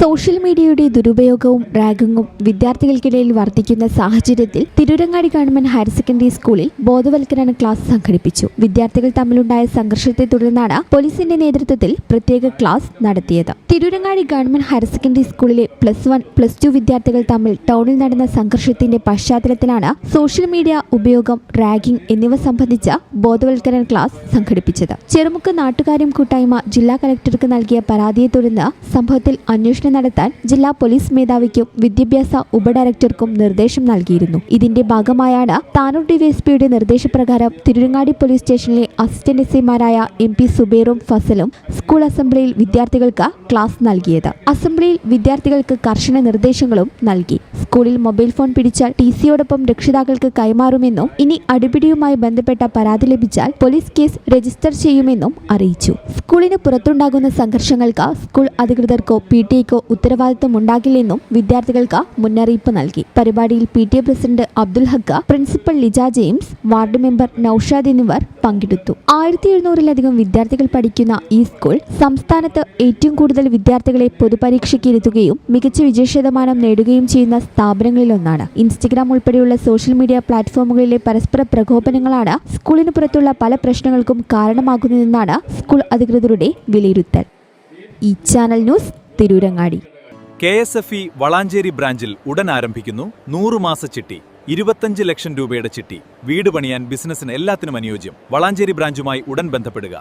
Social മീഡിയയുടെ ദുരുപയോഗവും റാഗിങ്ങും വിദ്യാർത്ഥികൾക്കിടയിൽ വർദ്ധിക്കുന്ന സാഹചര്യത്തിൽ തിരൂരങ്ങാടി ഗവൺമെന്റ് ഹയർ സെക്കൻഡറി സ്കൂളിൽ ബോധവൽക്കരണ ക്ലാസ് സംഘടിപ്പിച്ചു. വിദ്യാർത്ഥികൾ തമ്മിലുണ്ടായ സംഘർഷത്തെ തുടർന്നാണ് പോലീസിന്റെ നേതൃത്വത്തിൽ പ്രത്യേക ക്ലാസ് നടത്തിയത്. തിരൂരങ്ങാടി ഗവൺമെന്റ് ഹയർ സെക്കൻഡറി സ്കൂളിലെ +1, +2 വിദ്യാർത്ഥികൾ തമ്മിൽ ടൗണിൽ നടന്ന സംഘർഷത്തിന്റെ പശ്ചാത്തലത്തിലാണ് സോഷ്യൽ മീഡിയ ഉപയോഗം, റാഗിംഗ് എന്നിവ സംബന്ധിച്ച ബോധവൽക്കരണ ക്ലാസ് സംഘടിപ്പിച്ചത്. ചെറുമുക്ക് നാട്ടുകാര്യം കൂട്ടായ്മ ജില്ലാ കലക്ടർക്ക് നൽകിയ പരാതിയെ തുടർന്ന് സംഭവത്തിൽ അന്വേഷണം നടത്താൻ ജില്ലാ പോലീസ് മേധാവിക്കും വിദ്യാഭ്യാസ ഉപഡയറക്ടർക്കും നിർദ്ദേശം നൽകിയിരുന്നു. ഇതിന്റെ ഭാഗമായാണ് താനൂർ ഡിവൈഎസ്പിയുടെ നിർദ്ദേശപ്രകാരം തിരൂരങ്ങാടി പോലീസ് സ്റ്റേഷനിലെ അസിസ്റ്റന്റ് എസ്ഐമാരായ MP സുബൈറും ഫസലും സ്കൂൾ അസംബ്ലിയിൽ വിദ്യാർത്ഥികൾക്ക് ക്ലാസ് നൽകിയത്. അസംബ്ലിയിൽ വിദ്യാർത്ഥികൾക്ക് കർശന നിർദ്ദേശങ്ങളും നൽകി. സ്കൂളിൽ മൊബൈൽ ഫോൺ പിടിച്ചാൽ TCയോടൊപ്പം രക്ഷിതാക്കൾക്ക് കൈമാറുമെന്നും ഇനി അടിപിടിയുമായി ബന്ധപ്പെട്ട പരാതി ലഭിച്ചാൽ പോലീസ് കേസ് രജിസ്റ്റർ ചെയ്യുമെന്നും അറിയിച്ചു. സ്കൂളിന് പുറത്തുണ്ടാകുന്ന സംഘർഷങ്ങൾക്ക് സ്കൂൾ അധികൃതർക്കോ PTA ഉത്തരവാദിത്തമുണ്ടാകില്ലെന്നും വിദ്യാർത്ഥികൾക്ക് മുന്നറിയിപ്പ് നൽകി. പരിപാടിയിൽ PTA president Abdul Haq, principal Lija James, ward member Noushad എന്നിവർ പങ്കെടുത്തു. 1700-ലധികം വിദ്യാർത്ഥികൾ പഠിക്കുന്ന ഈ സ്കൂൾ സംസ്ഥാനത്ത് ഏറ്റവും കൂടുതൽ വിദ്യാർത്ഥികളെ പൊതുപരീക്ഷയ്ക്ക് ഇരുത്തുകയും മികച്ച വിജയശതമാനം നേടുകയും ചെയ്യുന്ന സ്ഥാപനങ്ങളിലൊന്നാണ്. ഇൻസ്റ്റഗ്രാം ഉൾപ്പെടെയുള്ള സോഷ്യൽ മീഡിയ പ്ലാറ്റ്ഫോമുകളിലെ പരസ്പര പ്രകോപനങ്ങളാണ് സ്കൂളിന് പുറത്തുള്ള പല പ്രശ്നങ്ങൾക്കും കാരണമാകുന്നതെന്നാണ് സ്കൂൾ അധികൃതരുടെ വിലയിരുത്തൽ. ഈ channel news Tirurangadi. KSFE Valanchery ബ്രാഞ്ചിൽ ഉടൻ ആരംഭിക്കുന്നു 100 മാസ ചിട്ടി. 25 ലക്ഷം രൂപയുടെ ചിട്ടി. വീട് പണിയാൻ, ബിസിനസ്സിന് എല്ലാത്തിനും അനുയോജ്യം. വളാഞ്ചേരി ബ്രാഞ്ചുമായി ഉടൻ ബന്ധപ്പെടുക.